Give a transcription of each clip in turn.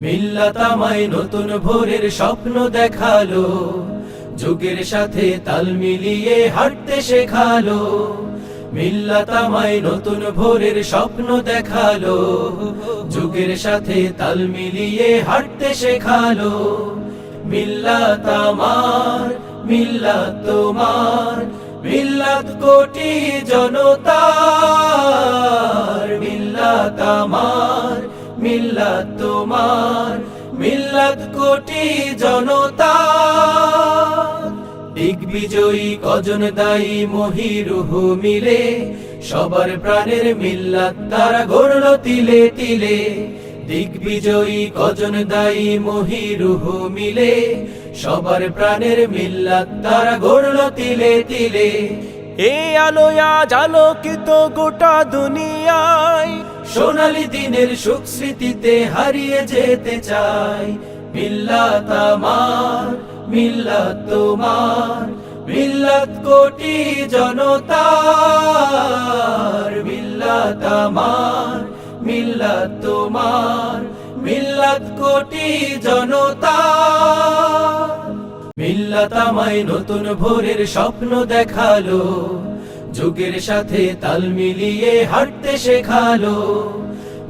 মিল্লাত আমায় নতুন ভোরের স্বপ্ন দেখালো, যুগের সাথে তাল মিলিয়ে হাঁটতে শেখালো। মিল্লাত আমায় নতুন ভোরের স্বপ্ন দেখালো, যুগের সাথে তাল মিলিয়ে হাঁটতে শেখালো। মিল্লাত আমার, মিল্লাত তোমার, মিল্লাত কোটি জনতার। মিল্লাত আমার, মিল্লাত তোমার, মিল্লাত কোটি জনতার। দিগ্বিজয়ী কজন দায়ী মহিরুহু মিলে, সবার প্রাণের মিল্লাত তারা গড়ল তিলে তিলে। দিগ্বিজয়ী কজন দায়ী মহিরুহু মিলে, সবার প্রাণের মিল্লাত তারা গড়ল তিলে তিলে। এই আলোয় আজ আলোকিত গোটা দুনিয়ায়, সোনালী দিনের সুখ স্মৃতিতে হারিয়ে যেতে চাই। মিল্লাত আমার, মিল্লাত তোমার, মিল্লাত কোটি জনতার। মিল্লাত আমার, মিল্লাত তোমার, মিল্লাত কোটি জনতার। মিল্লাত আমায় নতুন ভোরের স্বপ্ন দেখালো, যুগের সাথে তাল মিলিয়ে হাঁটতে শেখালো।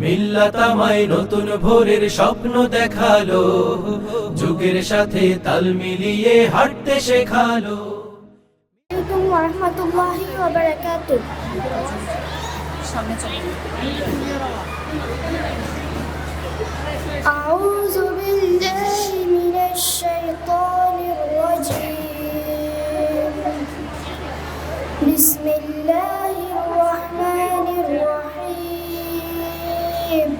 মিল্লাত আমায় নতুন ভোরের স্বপ্ন দেখালো, যুগের সাথে তাল মিলিয়ে হাঁটতে শেখালো। আসসালামু আলাইকুম ওয়া রাহমাতুল্লাহি ওয়া বারাকাতুহু। আউযু বিল্লাহি মিনাশ শাইতানির রাজীম। বিসমিল্লাহির রাহমানির রাহিম।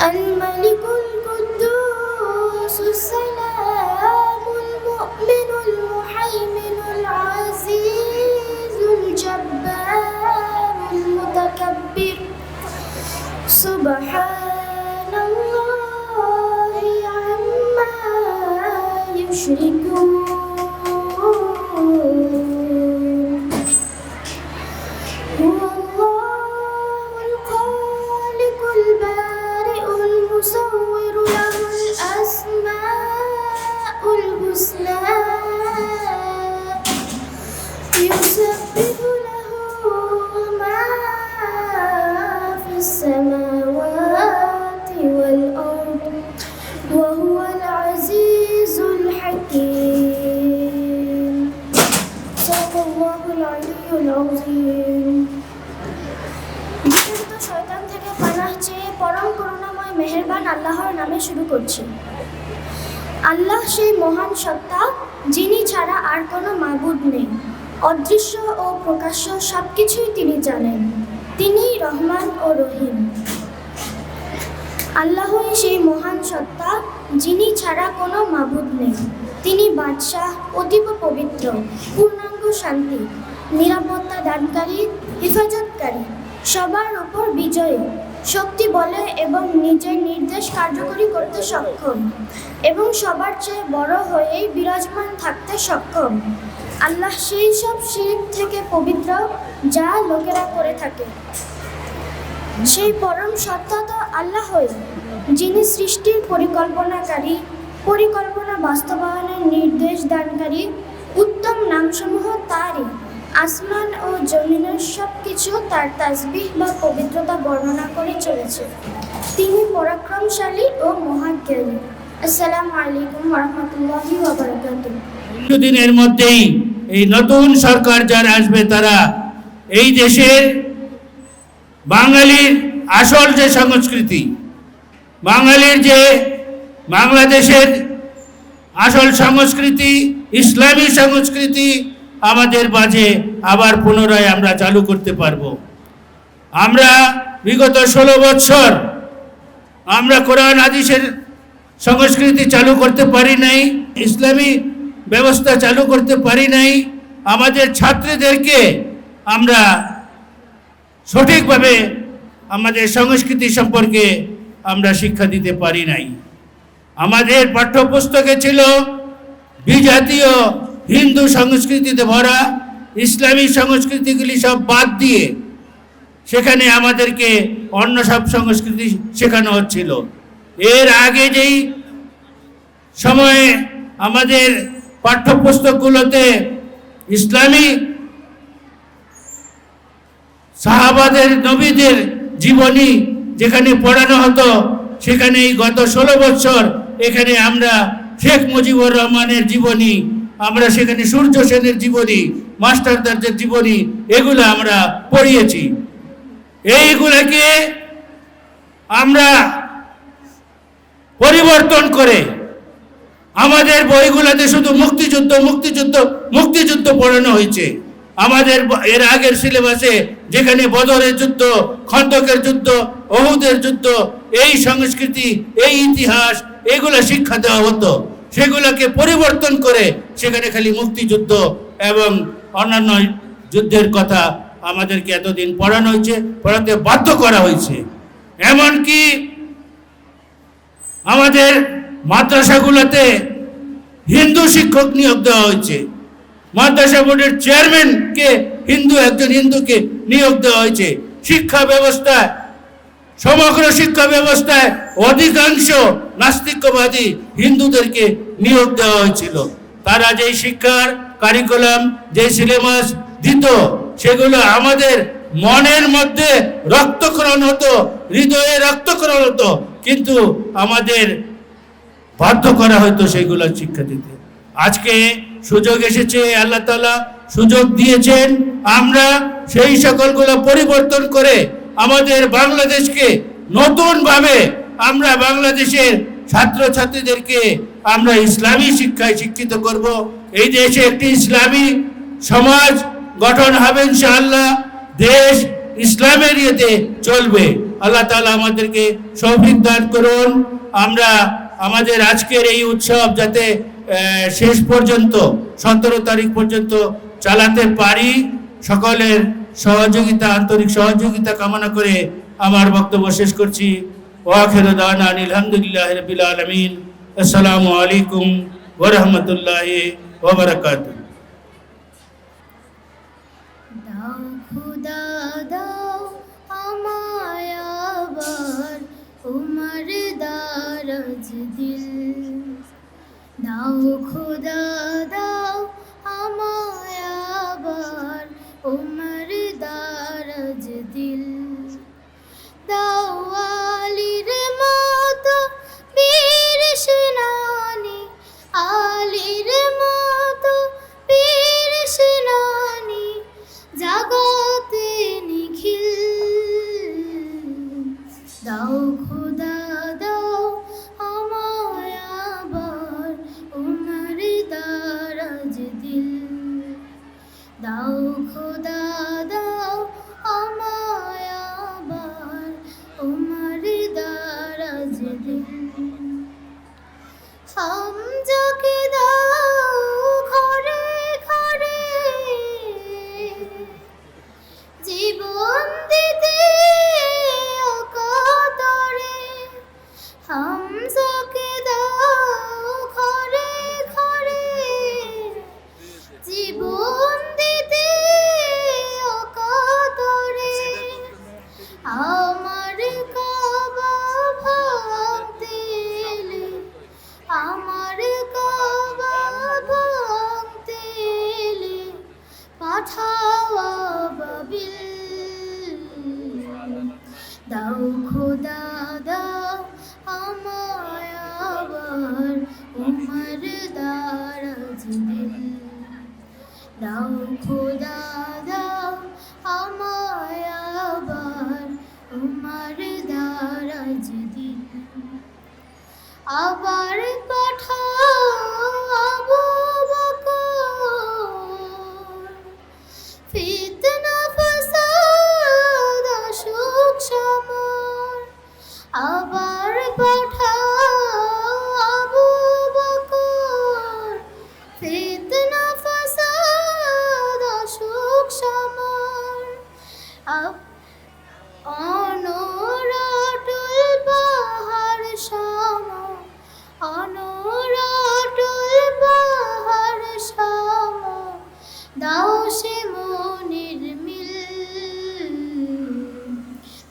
الملك القدوس السلام المؤمن المهيمن العزيز الجبار المتكبر سبحان الله عما يشركون. المصور له الأسماء الحسنى يسبح له ما في السماوات والأرض وهو العزيز الحكيم. صدق الله العلي العظيم. শয়তান থেকে পানাহ চেয়ে পরম করুণাময় মেহেরবান আল্লাহর নামে শুরু করছি। আল্লাহ সেই মহান সত্তা, যিনি ছাড়া আর কোনো মাবুদ নেই। অদৃশ্য ও প্রকাশ্য সবকিছুই তিনি জানেন। তিনিই রহমান ও রহিম। আল্লাহই সেই মহান সত্তা, যিনি ছাড়া কোনো মাবুদ নেই। তিনি বাদশাহ, অতীব পবিত্র, পূর্ণাঙ্গ শান্তি, নিরাপত্তা দানকারী, হেফাজতকারী, সবার উপর বিজয়ী, শক্তি বলে এবং নিজের নির্দেশ কার্যকরী করতে সক্ষম এবং সবার চেয়ে বড় হয়েই বিরাজমান থাকতে সক্ষম। আল্লাহ সেই সব শিরক থেকে পবিত্র যা লোকেরা করে থাকে। সেই পরম সত্তা তো আল্লাহই, যিনি সৃষ্টির পরিকল্পনাকারী, পরিকল্পনা বাস্তবায়নের নির্দেশ দানকারী। উত্তম নামসমূহ তারই। আসমান ও জমিনের সব কিছু তার তাসবিহ বা পবিত্রতা বর্ণনা করে চলেছে। তিনি পরাক্রমশালী ও মহাজ্ঞানী। আসসালামু আলাইকুম ওয়া রাহমাতুল্লাহি ওয়া বারাকাতুহু। কিছুদিনের মধ্যেই এই নতুন সরকার যারা আসবে তারা এই দেশের বাঙালির আসল যে সংস্কৃতি, বাঙালির যে বাংলাদেশের আসল সংস্কৃতি, ইসলামী সংস্কৃতি, আমাদের মাঝে আবার পুনরায় আমরা চালু করতে পারবো। আমরা বিগত 16 বছর আমরা কোরআন হাদিসের সংস্কৃতি চালু করতে পারি নাই, ইসলামী ব্যবস্থা চালু করতে পারি নাই, আমাদের ছাত্রদেরকে আমরা সঠিকভাবে আমাদের সংস্কৃতি সম্পর্কে আমরা শিক্ষা দিতে পারি নাই। আমাদের পাঠ্যপুস্তকে ছিল বিজাতীয় হিন্দু সংস্কৃতিতে ভরা, ইসলামী সংস্কৃতিগুলি সব বাদ দিয়ে সেখানে আমাদেরকে অন্য সব সংস্কৃতি শেখানো হচ্ছিল। এর আগে যেই সময়ে আমাদের পাঠ্যপুস্তকগুলোতে ইসলামী সাহাবাদের নবীদের জীবনী যেখানে পড়ানো হতো, সেখানে এই গত 16 বছর এখানে আমরা শেখ মুজিবুর রহমানের জীবনী, আমরা সেখানে সূর্য সেনের জীবনী, মাস্টারদারদের জীবনী, এগুলো আমরা পড়িয়েছি। এইগুলাকে আমরা পরিবর্তন করে আমাদের বইগুলোতে শুধু মুক্তিযুদ্ধ মুক্তিযুদ্ধ মুক্তিযুদ্ধ পড়ানো হয়েছে। আমাদের এর আগের সিলেবাসে যেখানে বদরের যুদ্ধ, খন্দকের যুদ্ধ, ওহুদের যুদ্ধ, এই সংস্কৃতি, এই ইতিহাস, এগুলো শিক্ষা দেওয়া হতো, সেগুলোকে পরিবর্তন করে সেখানে খালি মুক্তিযুদ্ধ এবং অন্যান্য যুদ্ধের কথা আমাদেরকে এতদিন পড়ানো হয়েছে, পড়াতে বাধ্য করা হয়েছে। এমনকি আমাদের মাদ্রাসাগুলোতে হিন্দু শিক্ষক নিয়োগ দেওয়া হয়েছে, মাদ্রাসা বোর্ডের চেয়ারম্যানকে একজন হিন্দুকে নিয়োগ দেওয়া হয়েছে। শিক্ষা ব্যবস্থায়, সমগ্র শিক্ষা ব্যবস্থায় অধিকাংশ নাস্তিকবাদী হিন্দুদেরকে নিয়োগ দেওয়া হয়েছিল। তারা যেই শিক্ষার কারিকুলাম, যে সিলেবাস দিত, সেগুলো আমাদের মনের মধ্যে রক্তক্ষরণ হতো, হৃদয়ে রক্তক্ষরণ হতো, কিন্তু আমাদের বাধ্য করা হতো সেইগুলো শিক্ষা দিতে। আজকে সুযোগ এসেছে, আল্লাহ তাআলা সুযোগ দিয়েছেন, আমরা সেই সকলগুলো পরিবর্তন করে আমাদের বাংলাদেশকে নতুনভাবে, আমরা বাংলাদেশের ছাত্রছাত্রীদেরকে আমরা ইসলামী শিক্ষায় শিক্ষিত করব। এই দেশে একটি ইসলামী সমাজ গঠন হবে ইনশাআল্লাহ, দেশ ইসলামের ইয়েতে চলবে। আল্লাহ তাআলা আমাদেরকে তৌফিক দান করুন। আমরা আমাদের আজকের এই উৎসব যাতে শেষ পর্যন্ত 17 তারিখ পর্যন্ত চালাতে পারি, সকলের সহযোগিতা, আন্তরিক সহযোগিতা কামনা করে আমার বক্তব্য শেষ করছি। ওয়া আখিরু দাওয়ানা আলহামদুলিল্লাহি রাব্বিল আলামিন। আসসালামু আলাইকুম ওয়া রাহমাতুল্লাহি ওয়া বারাকাতুহু। দাও খোদা দাও আমায় আবার উমর দারাজ দিল, দাও খোদা দাও আমায় আবার উমর দারাজ দিল, দাও আলীর মতো বীর সেনানী, আলীর মতো বীর সেনানী জাগতে নিখিল, দাও খোদা দাও আমায় আবার উমর দারাজ দিল, দাও খোদা দাও আমায় আবার উমর দারাজ দিল। হামজাকে দাও ঘরে ঘরে জীবন দিতে অকাতরে, হামজাকে দাও ঘরে ঘরে জীবন দিতে অকাতরে, আমার কাবা ভাঙতে এলে, আমার কাবা ভাঙতে এলে পাঠাও আবাবিল, দাও খোদা দাও আমায় আবার উমর দারাজ দিল, দাও খোদা দাও আমায় আবার উমর দারাজ দিল, আবার পাঠাও আবু বকর অনরাটুল পাহাড় সম, অনরাটুল পাহাড় সম, দাও সে মনের মিল,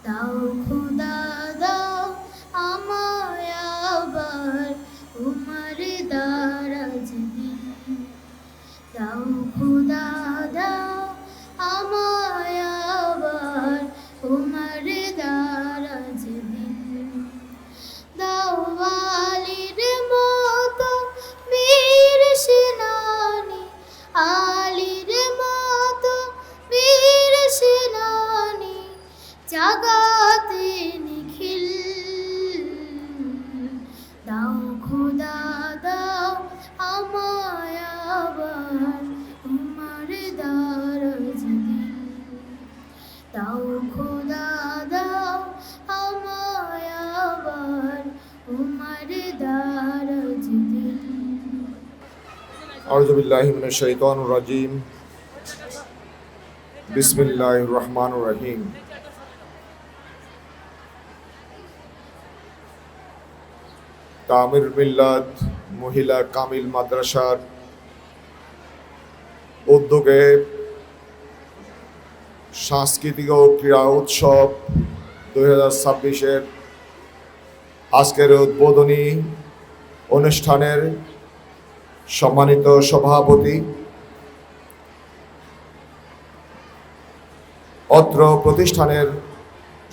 দাও খোদা দাও আমায় আবার উমর দারাজ দিন, দাও খোদা দাও আমায় আবার উমর দারাজ দিন, দাও আলীর মতো বীর সেনানী, আলীর মতো বীর সেনানী, জাগাতে নিখিল, দাও খোদা দাও আমায় আবার উমর দারাজ দিন, দাও খোদা দাও আমায় আবার উমর দারাজ দিন। আউযু বিল্লাহি মিনাশ শাইতানির রাজিম। বিসমিল্লাহির রহমানির রহিম। তামির মিল্লাত মহিলা কামিল মাদ্রাসার উদ্যোগে সাংস্কৃতিক ও ক্রীড়া উৎসব 2026-এর আজকের উদ্বোধনী অনুষ্ঠানের সম্মানিত সভাপতি, অত্র প্রতিষ্ঠানের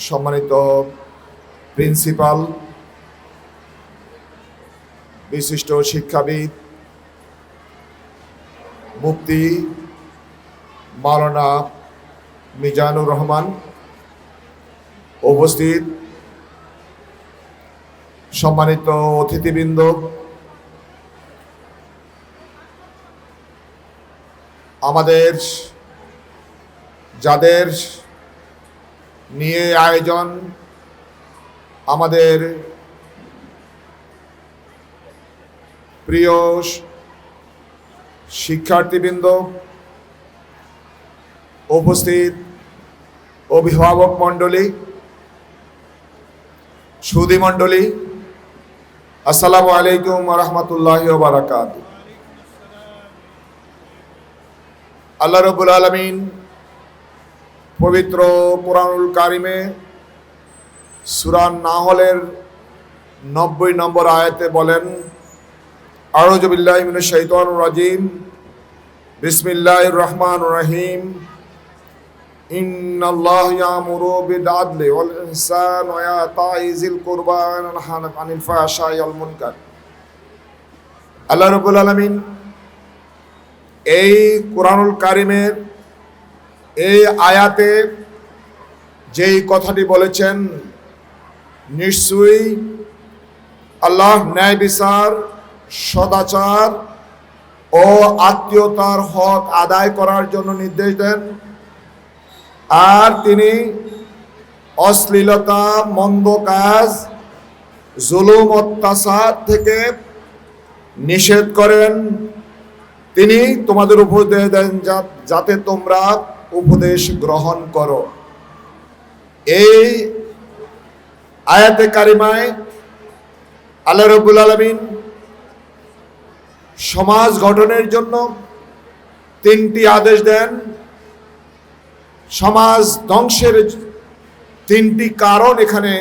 সম্মানিত প্রিন্সিপাল, বিশিষ্ট শিক্ষাবিদ মুফতি মাওলানা মিজানুর রহমান, উপস্থিত সম্মানিত অতিথিবৃন্দ, আমাদের যাদের নিয়ে আয়োজন, আমাদের প্রিয় শিক্ষার্থীবৃন্দ, উপস্থিত অভিভাবক মণ্ডলী, সুধী মণ্ডলী, আসসালামু আলাইকুম ওয়া রাহমাতুল্লাহি ওয়া বারাকাতুহু। আল্লাহ রাব্বুল আলামিন পবিত্র কোরআনুল কারিমে সূরা নাহলের 90 নম্বর আয়াতে বলেন, আউযু বিল্লাহি মিনাশ শাইতানির রাজিম, বিসমিল্লাহির রহমানির রহিম, ইন্নাল্লাহা ইয়ামুরু বিল আদলি ওয়াল ইহসানি ওয়া ইতাই যিল কুরবা ওয়া ইয়ানহা আনিল ফাহশাই ওয়াল মুনকার। আল্লাহ রাব্বুল আলামিন এই কোরআনুল কারিমের এই আয়াতে যেই কথাটি বলেছেন, নিশ্চয়ই আল্লাহ ন্যায় বিচার, সদাচার ও আত্মীয়তার হক আদায় করার জন্য নির্দেশ দেন, আর তিনি অশ্লীলতা, মন্দ কাজ, জুলুম, অত্যাচার থেকে নিষেধ করেন। তিনি তোমাদের উপদেশ দেন যাতে তোমরা উপদেশ গ্রহণ করো। এই আয়াতে কারিমায় আল্লাহ রাব্বুল আলামিন সমাজ গঠনের জন্য 3টি আদেশ দেন। সমাজ ধ্বংসের 3টি কারণ এখানে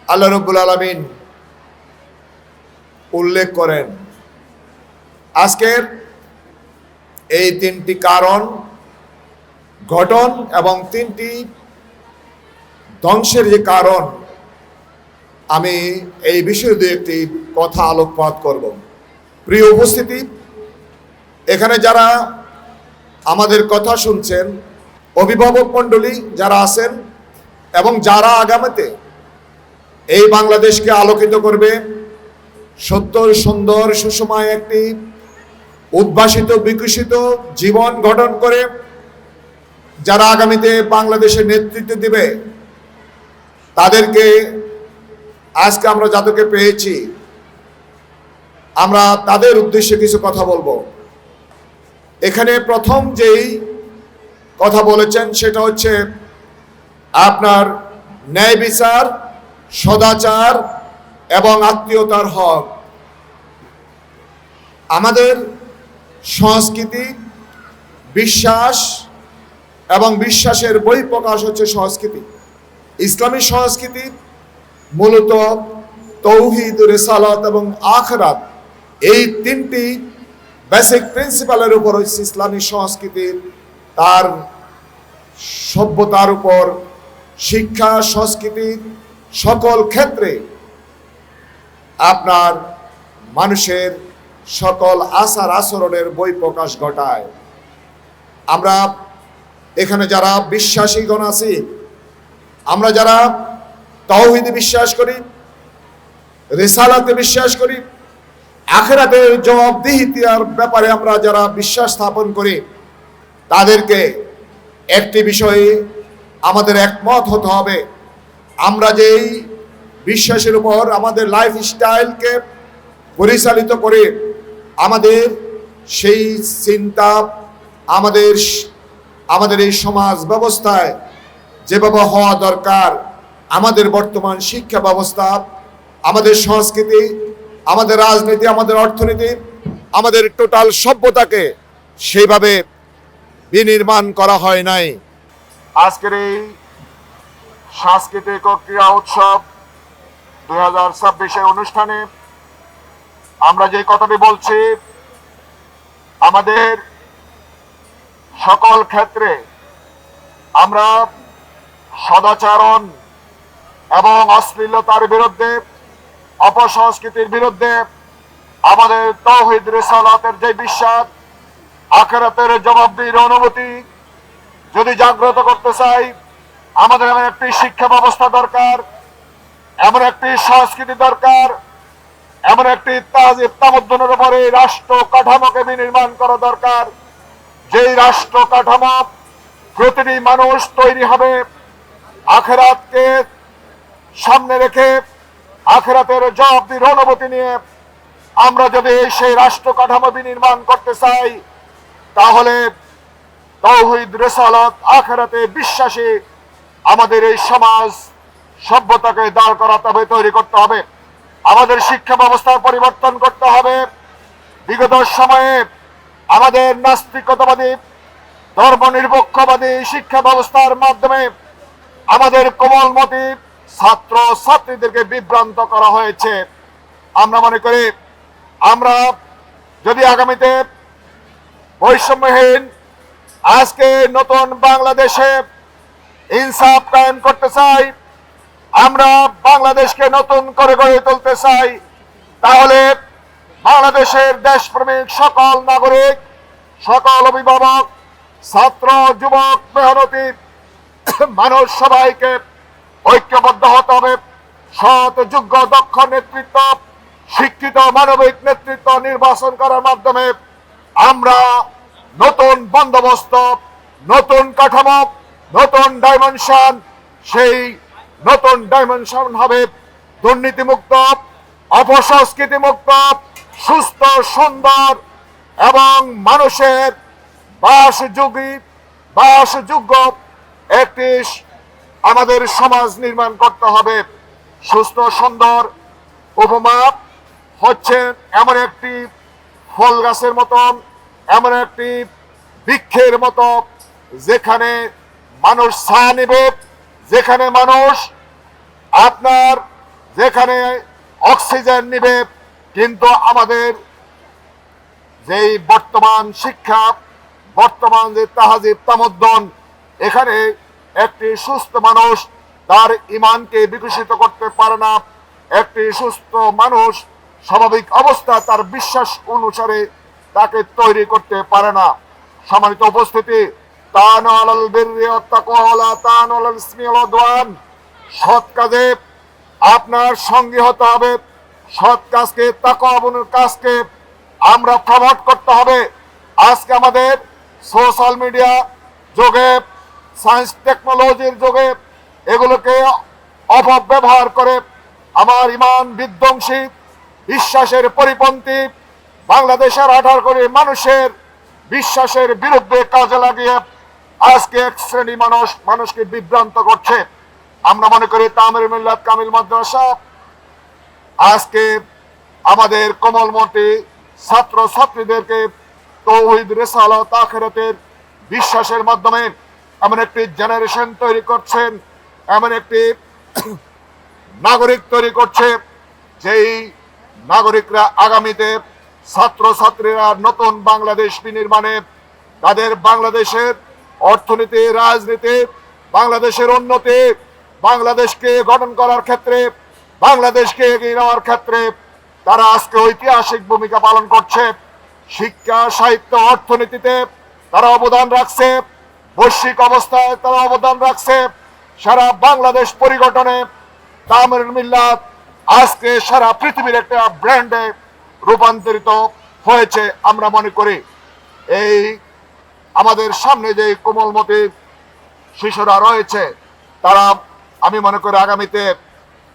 আল্লাহ রাব্বুল আলামিন উল্লেখ করেন। আজকের এই 3টি কারণ গঠন এবং 3টি ধ্বংসের যে কারণ, আমি এই বিষয়ে দু একটি কথা আলোকপাত করব। প্রিয় উপস্থিতি, এখানে যারা আমাদের কথা শুনছেন, অভিভাবক মণ্ডলী যারা আছেন এবং যারা আগামীতে এই বাংলাদেশকে আলোকিত করবে, সত্য, সুন্দর, সুষময় একটি উদ্ভাসিত, বিকশিত জীবন গঠন করে যারা আগামীতে বাংলাদেশের নেতৃত্ব দিবে, তাদেরকে আজকে আমরা যাদেরকে পেয়েছি, আমরা তাদের উদ্দেশ্যে কিছু কথা বলবো। এখানে প্রথম যেই কথা বলেছেন, সেটা হচ্ছে আপনার ন্যায় বিচার, সদাচার এবং আত্মীয়তার হক। আমাদের সংস্কৃতি, বিশ্বাস এবং বিশ্বাসের বহিঃপ্রকাশ হচ্ছে সংস্কৃতি। ইসলামী সংস্কৃতি মূলত তৌহিদ, রিসালাত এবং আখিরাত, এই তিনটি বেসিক প্রিন্সিপালের উপর হচ্ছে ইসলামী সংস্কৃতির, তার সভ্যতার উপর, শিক্ষা, সংস্কৃতি সকল ক্ষেত্রে আপনার মানুষের সকল আচার আচরণের বহিঃপ্রকাশ ঘটায়। আমরা এখানে যারা বিশ্বাসীগণ আছি, আমরা যারা তাওহীদে বিশ্বাস করি, রিসালাতে বিশ্বাস করি, আখিরাতের জবাবদিহিতার ব্যাপারে আমরা যারা বিশ্বাস স্থাপন করি, তাদেরকে একটি বিষয়ে আমাদের একমত হতে হবে। আমরা যেই বিশ্বাসের উপর আমাদের লাইফ স্টাইলকে পরিচালিত করে, আমাদের সেই চিন্তা আমাদের এই সমাজ ব্যবস্থায় যেভাবে হওয়া দরকার, আমাদের বর্তমান শিক্ষা ব্যবস্থা, আমাদের সংস্কৃতি, আমাদের রাজনীতি, আমাদের অর্থনীতি, আমাদের টোটাল সভ্যতাকে সেইভাবে বিনির্মাণ করা হয় নাই। আজকের এই সাংস্কৃতিক ও ক্রীড়া উৎসব 2026-এর অনুষ্ঠানে আমরা যে কথাটি বলছি, আমাদের সকল ক্ষেত্রে আমরা সদাচরণ এবং অশ্লীলতার বিরুদ্ধে, অপসংস্কৃতির বিরুদ্ধে, আমাদের তাওহীদ রিসালাতের যে বিশ্বাস, আখিরাতের জবাবদিহির অনুভূতি যদি জাগ্রত করতে চাই, আমাদের এমন একটি শিক্ষা ব্যবস্থা দরকার, এমন একটি সংস্কৃতি দরকার, এমন একটি তাহজিব তামাদ্দুনের উপরে রাষ্ট্র কাঠামোকে বিনির্মাণ করা দরকার, যেই রাষ্ট্র কাঠামো প্রতিটি মানুষ তৈরি হবে আখিরাতকে সামনে রেখে, আখিরাতের জবাবদিহির অনুভূতি নিয়ে। আমরা যদি সেই রাষ্ট্র কাঠামো বিনির্মাণ করতে চাই, তাহলে তাওহীদ, রিসালাত, আখিরাতে বিশ্বাসী আমাদের এই সমাজ সভ্যতাকে দাঁড় করাতে হবে, তৈরি করতে হবে। আমাদের শিক্ষা ব্যবস্থার পরিবর্তন করতে হবে। বিগত সময়ে আমাদের নাস্তিকতাবাদী, ধর্মনিরপেক্ষবাদী শিক্ষা ব্যবস্থার মাধ্যমে আমাদের কোমলমতি ছাত্র ছাত্রীদেরকে বিভ্রান্ত করা হয়েছে। আমরা মনে করি, আমরা যদি আগামীতে বৈষম্যহীন আজকে নতুন বাংলাদেশে ইনসাফ কায়েম করতে চাই, আমরা বাংলাদেশকে নতুন করে গড়ে তুলতে চাই, তাহলে বাংলাদেশের দেশপ্রেমিক সকল নাগরিক, সকল অভিভাবক, ছাত্র, যুবক, মেহনতি মানুষ সবাইকে ঐক্যবদ্ধ হতে হবে। সৎ, যোগ্য, দক্ষ নেতৃত্ব, শিক্ষিত মানবিক নেতৃত্ব নির্বাচন করার মাধ্যমে আমরা নতুন বন্দোবস্ত, নতুন কাঠামো, নতুন ডাইমেনশন, সেই নতুন ডাইমেনশন হবে দুর্নীতিমুক্ত, অপসংস্কৃতি মুক্ত, সুস্থ, সুন্দর এবং মানুষের বাসযোগ্য একটি আমাদের সমাজ নির্মাণ করতে হবে। সুস্থ সুন্দর উপমা হচ্ছে এমন একটি ফল গাছের মতন, এমন একটি বৃক্ষের মতো, যেখানে মানুষ ছায়া নেবে, যেখানে মানুষ যেখানে অক্সিজেন নেবে। কিন্তু আমাদের যেই বর্তমান শিক্ষা, বর্তমান যে তাহজিব তামাদ্দুন, এখানে একটি সুস্থ মানুষ তার ঈমানকে বিকশিত করতে পারে না। একটি সুস্থ মানুষ স্বাভাবিক অবস্থা তার বিশ্বাস অনুসারে তাকে তৈরি করতে পারে না। সম্মানিত উপস্থিতি, তাআনু আলাল বিররি ওয়াত তাকওয়া ওয়া লা তাআনু আলাল ইসমি ওয়াল উদওয়ান। সৎ কাজে আপনার সঙ্গী হতে হবে, সৎ কাজকে, তাকওয়াপূর্ণ কাজকে আমরা প্রমোট করতে হবে। আজকে আমাদের সোশ্যাল মিডিয়া যুগে, সায়েন্স টেকনোলজির যুগে এগুলোকে অপব্যবহার করে আমার ঈমান বিধ্বংসী, বিশ্বাসের পরিপন্থী, বাংলাদেশের 18 কোটি মানুষের বিশ্বাসের বিরুদ্ধে কাজে লাগিয়ে আজকে এক শ্রেণী মানুষকে বিভ্রান্ত করছে। আমরা মনে করি তামিরুল মিল্লাত কামিল মাদ্রাসা আজকে আমাদের কোমলমতি ছাত্র ছাত্রীদেরকে তৌহিদ, রিসালাত, আখিরাতের বিশ্বাসের মাধ্যমে এমন একটি জেনারেশন তৈরি করছেন, এমন একটি নাগরিক তৈরি করছে যেই নাগরিকরা আগামীতে ছাত্র ছাত্রীরা নতুন বাংলাদেশ বিনির্মাণে তাদের বাংলাদেশের অর্থনীতি, রাজনীতি, বাংলাদেশের উন্নতি, বাংলাদেশকে গঠন করার ক্ষেত্রে, বাংলাদেশকে এগিয়ে নেওয়ার ক্ষেত্রে তারা আজকে ঐতিহাসিক ভূমিকা পালন করছে। শিক্ষা, সাহিত্য, অর্থনীতিতে তারা অবদান রাখছে, বৈশ্বিক অবস্থায় তারা অবদান রাখছে, সারা বাংলাদেশ পরিগঠনে তামিরুল মিল্লাত আজকে সারা পৃথিবীর একটা ব্র্যান্ডে রূপান্তরিত হয়েছে। আমরা মনে করি এই আমাদের সামনে যে কোমলমতি শিশুরা রয়েছে তারা, আমি মনে করি আগামীতে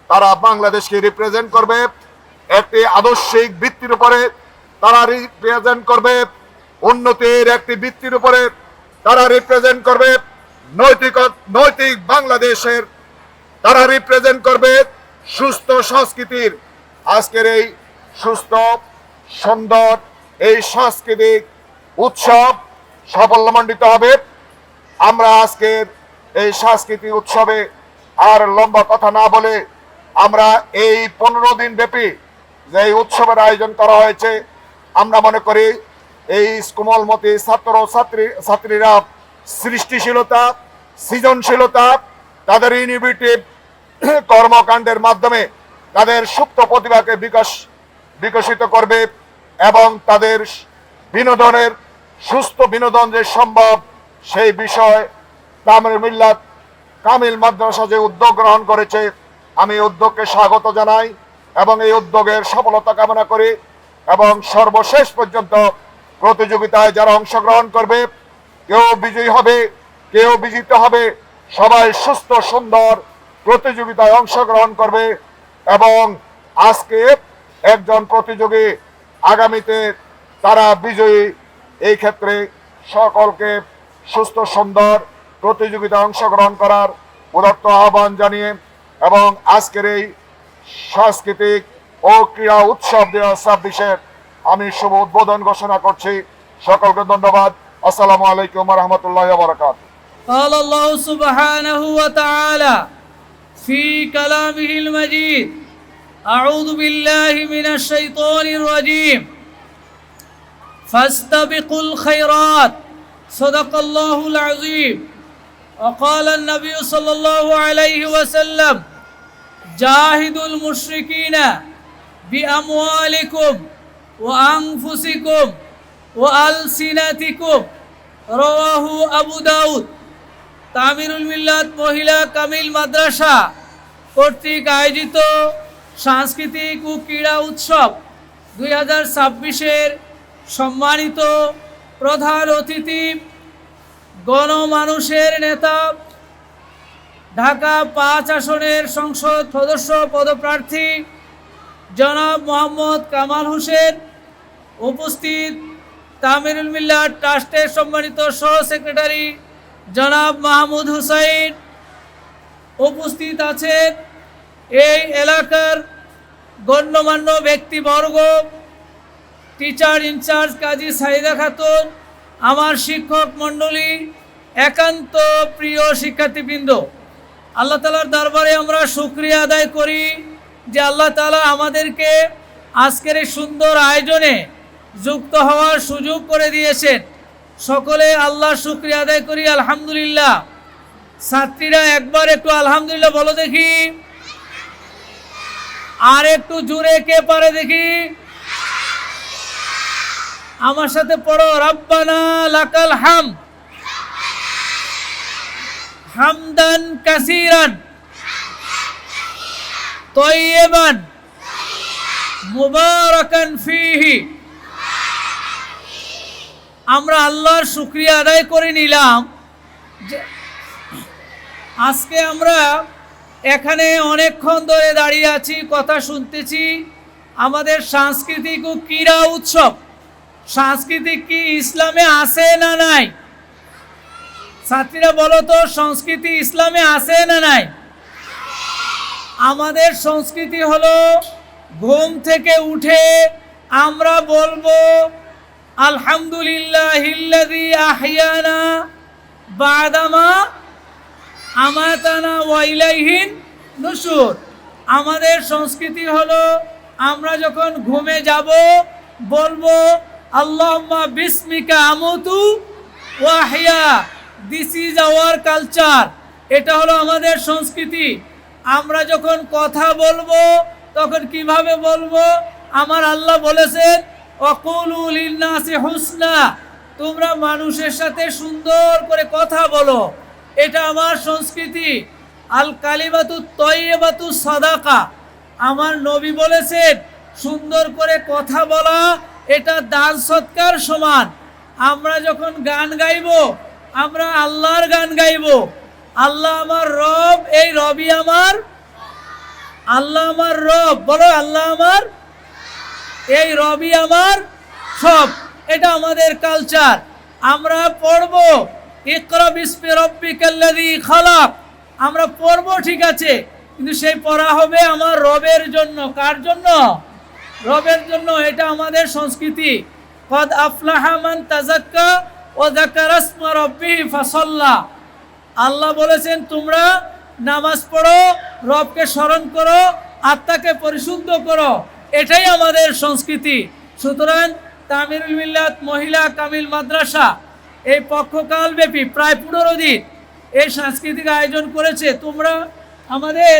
তারা বাংলাদেশকে রিপ্রেজেন্ট করবে একটি আদর্শিক ভিত্তির উপরে, তারা রিপ্রেজেন্ট করবে উন্নতির একটি ভিত্তির উপরে, তারা রিপ্রেজেন্ট করবে নৈতিক বাংলাদেশের, তারা রিপ্রেজেন্ট করবে সুস্থ সংস্কৃতির। আজকের এই সুস্থ সুন্দর এই সাংস্কৃতিক উৎসব সাফল্যমণ্ডিত হবে। আমরা আজকের এই সাংস্কৃতিক উৎসবে আর লম্বা কথা না বলে আমরা এই 15 দিন ব্যাপী যে উৎসবের আয়োজন করা হয়েছে, আমরা মনে করি এই কোমলমতি ছাত্রীরা সৃষ্টিশীলতা, সৃজনশীলতা, তাদের ইনোভেটিভ কর্মকাণ্ডের মাধ্যমে তাদের সুপ্ত প্রতিভাকে বিকশিত করবে এবং তাদের বিনোদনের সুস্থ বিনোদন যে সম্ভব সেই বিষয় তামিরুল মিল্লাত কামিল মাদ্রাসা যে উদ্যোগ গ্রহণ করেছে, আমি উদ্যোগকে স্বাগত জানাই এবং এই উদ্যোগের সফলতা কামনা করি এবং সর্বশেষ পর্যন্ত প্রতিযোগিতায় যারা অংশগ্রহণ করবে কেউ বিজয়ী হবে, কেউ বিজিত হবে, সবাই সুস্থ সুন্দর প্রতিযোগিতায় অংশগ্রহণ করবে এবং আজকে একজন প্রতিযোগী আগামীতে তারা বিজয়ী। এই ক্ষেত্রে সকলকে সুস্থ সুন্দর প্রতিযোগিতায় অংশগ্রহণ করার উদাত্ত আহ্বান জানিয়ে এবং আজকের এই সাংস্কৃতিক ও ক্রীড়া উৎসব 2026-এর আমি শুভ উদ্বোধন ঘোষণা করছি। সকলকে ধন্যবাদ। আসসালামু আলাইকুম ওয়া রাহমাতুল্লাহি ওয়া বারাকাতুহু। قال الله سبحانه وتعالى في كلامه المجيد أعوذ بالله من الشيطان الرجيم فاستبقوا الخيرات صدق الله العظيم وقال النبي صلى الله عليه وسلم جاهدوا المشركين بأموالكم وأنفسكم وألسنتكم رواه أبو داود। তামিরুল মিল্লাত মহিলা কামিল মাদ্রাসা কর্তৃক আয়োজিত সাংস্কৃতিক ও ক্রীড়া উৎসব 2026-এর সম্মানিত প্রধান অতিথি, গণমানুষের নেতা, ঢাকা 5 আসনের সংসদ সদস্য পদপ্রার্থী জনাব মোহাম্মদ কামাল হোসেন, উপস্থিত তামিরুল মিল্লাত ট্রাস্টের সম্মানিত সহ সেক্রেটারি জনাব মাহমুদ হুসাইন, উপস্থিত আছেন এই এলাকার গণ্যমান্য ব্যক্তিবর্গ, টিচার ইনচার্জ কাজী সাইদা খাতুন, আমার শিক্ষক মণ্ডলী, একান্ত প্রিয় শিক্ষার্থীবৃন্দ, আল্লাহ তাআলার দরবারে আমরা শুকরিয়া আদায় করি যে আল্লাহ তাআলা আমাদেরকে আজকের এই সুন্দর আয়োজনে যুক্ত হওয়ার সুযোগ করে দিয়েছেন। সকলে আল্লাহর শুকরিয়া আদায় করি আলহামদুলিল্লাহ। ছাত্রীরা একবার একটু আলহামদুলিল্লাহ বলো দেখি, আর একটু জোরে কে পারে দেখি, আমার সাথে পড়ো, রব্বানা লাকাল হামদ হামদান কাসীরান তাইয়িবান মুবারাকান ফীহি। আমরা আল্লাহর শুকরিয়া আদায় করে নিলাম যে আজকে আমরা এখানে অনেকক্ষণ ধরে দাঁড়িয়ে আছি, কথা শুনতেছি। আমাদের সাংস্কৃতিক ও ক্রীড়া উৎসব, সাংস্কৃতিক কি ইসলামে আছে না নাই? ছাত্রীরা বলো তো, সংস্কৃতি ইসলামে আছে না নাই? আমাদের সংস্কৃতি হলো ঘুম থেকে উঠে আমরা বলবো আলহামদুলিল্লাহিল্লাযী আহইয়ানা বাদামা আমাতানা ওয়া ইলাইহিন নুশুর। আমাদের সংস্কৃতি হলো আমরা যখন ঘুমে যাব বলবো আল্লাহুম্মা বিসমিকা আমুতু ওয়া আহইয়া। This is our culture. এটা হলো আমাদের সংস্কৃতি। আমরা যখন কথা বলবো তখন কিভাবে বলবো? আমার আল্লাহ বলেছেন ওয়াকুলু লিন্নাসি হুসনা, তোমরা মানুষের সাথে সুন্দর করে কথা বলো। এটা আমার সংস্কৃতি। আল কালিমাতু তয়্যিবাতু সাদাকা, আমার নবী বলেছেন সুন্দর করে কথা বলা এটা দান সৎকার সমান। আমরা যখন গান গাইবো আমরা আল্লাহর গান গাইবো। আল্লাহ আমার রব, এই রবই আমার আল্লাহ, আমার রব বলো আল্লাহ আমার, এই রবই আমার সব। এটা আমাদের কালচার। আমরা পড়বো ইকরা বিসমি রাব্বিকাল্লাযী খালাক, আমরা পড়বো ঠিক আছে, কিন্তু সেই পড়া হবে আমার রবের জন্য। কার জন্য? রবের জন্য। এটা আমাদের সংস্কৃতি। কদ আফলাহা মান তাযাক্কা ওয়া যাকারা ইসমা রাব্বিহি ফাসাল্লা। আল্লাহ বলেছেন তোমরা নামাজ পড়ো, রবকে স্মরণ করো, আত্মাকে পরিশুদ্ধ করো। এটাই আমাদের সংস্কৃতি। সুতরাং তামিরুল মিল্লাত মহিলা কামিল মাদ্রাসা এই পক্ষকাল ব্যাপী প্রায় 15 দিন এই সাংস্কৃতিক আয়োজন করেছে। তোমরা আমাদের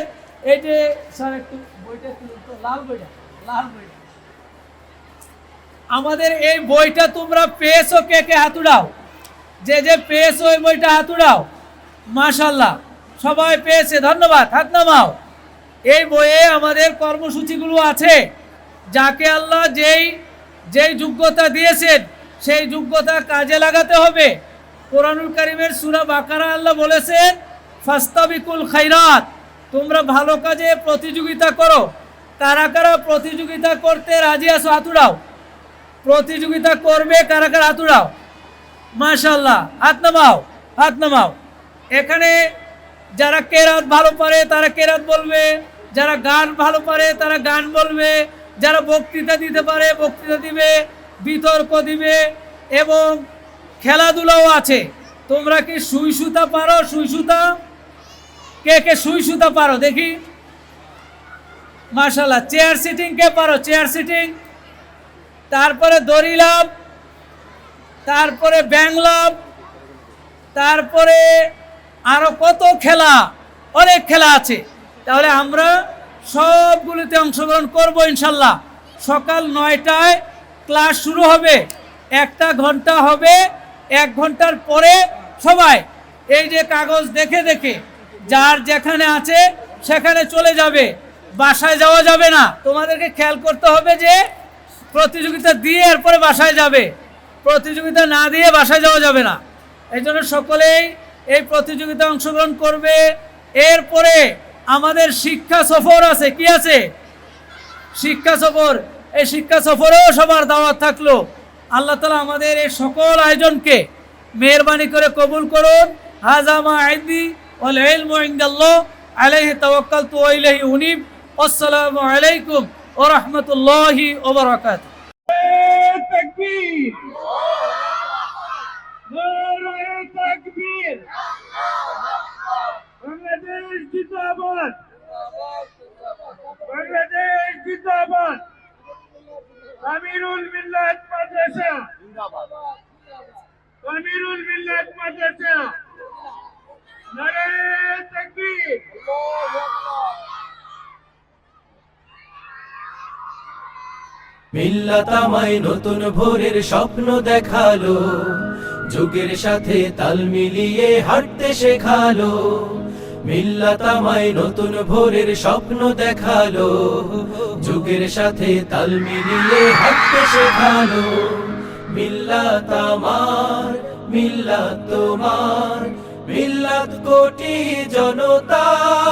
এই যে স্যার একটু বইটা লাল বইটা আমাদের এই বইটা তোমরা পেয়েছো? কে কে হাত উঠাও? যে পেয়েছো এই বইটা হাত উঠাও। মাশাআল্লাহ, সবাই পেয়েছে, ধন্যবাদ, হাত নামাও। এই বইয়ে আমাদের কর্মসূচিগুলো আছে। যাকে আল্লাহ যেই যোগ্যতা দিয়েছেন সেই যোগ্যতা কাজে লাগাতে হবে। কোরআনুল কারীমের সূরা বাকারা আল্লাহ বলেছেন ফাস্তাবিকুল খায়রাত, তোমরা ভালো কাজে প্রতিযোগিতা করো। কারা কারা প্রতিযোগিতা করতে রাজি আছো? হাত উঠাও। প্রতিযোগিতা করবে কারা কারা? হাত উঠাও। মাশাআল্লাহ, হাত নামাও। এখানে যারা কেরাত ভালো পারে তারা কেরাত বলবে, যারা গান ভালো পারে তারা গান বলবে, যারা বক্তৃতা দিতে পারে বক্তৃতা দিবে, বিতর্ক দিবে এবং খেলাধুলাও আছে। তোমরা কি সুই সুতা পারো? সুই সুতা কে কে সুই সুতা পারো দেখি? মাশাআল্লাহ। চেয়ার সিটিং কে পারো? Chair sitting. তারপরে দড়ি লাভ, তারপরে ব্যাং লাভ, তারপরে আরো কত খেলা, অনেক খেলা আছে। তাহলে আমরা সবগুলোতে অংশগ্রহণ করব ইনশাল্লাহ। সকাল 9টায় ক্লাস শুরু হবে, 1 ঘন্টা হবে। 1 ঘন্টার পরে সবাই এই যে কাগজ দেখে দেখে যার যেখানে আছে সেখানে চলে যাবে, বাসায় যাওয়া যাবে না। তোমাদেরকে খেয়াল করতে হবে যে প্রতিযোগিতা দিয়ে এরপরে বাসায় যাবে, প্রতিযোগিতা না দিয়ে বাসায় যাওয়া যাবে না। এই জন্য সকলেই এই প্রতিযোগিতায় অংশগ্রহণ করবে। এরপরে আমাদের শিক্ষা সফর আছে। কি আছে? শিক্ষা সফর। এই শিক্ষা সফরেও সবার দাওয়াত থাকলো। আল্লাহ তাআলা আমাদের এই সকল আয়োজনকে মেহেরবানি করে কবুল করুন। হাযা মা ইনদি ওয়াল ইলমু ইনদাল্লাহ আলাইহি তাওয়াক্কালতু ওয়া ইলাইহি উনীব। আসসালামু আলাইকুম ওয়া রাহমাতুল্লাহি ওয়া বারাকাতুহু। তাকবীর, নারায়ে তাকবীর। বাংলাদেশ জিন্দাবাদ, বাংলাদেশ জিন্দাবাদ। আমিরুল মিল্লাত মাদ্রাসা, আমিরুল মিল্লাত মাদ্রাসা, নারায়ে তাকবীর। মিল্লাত আমায় নতুন ভোরের স্বপ্ন দেখালো, যুগের সাথে তাল মিলিয়ে হাঁটতে শেখালো। মিল্লাত আমায় নতুন ভোরের স্বপ্ন দেখালো, যুগের সাথে তাল মিলিয়ে হাঁটতে শেখালো। মিল্লাত আমার, মিল্লাত তোমার, মিল্লাত কোটি জনতার।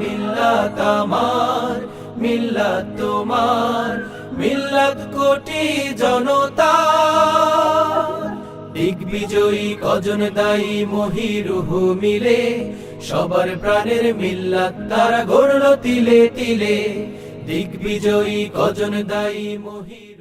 মিল্লাত আমার, মিল্লাত তোমার, মিল্লাত কোটি জনতার। দিগ্বিজয়ী কজন দায়ী মহিরুহু মিলে, সবার প্রাণের মিল্লাত তারা গড়ল তিলে তিলে। দিগ্বিজয়ী কজন দায়ী মহি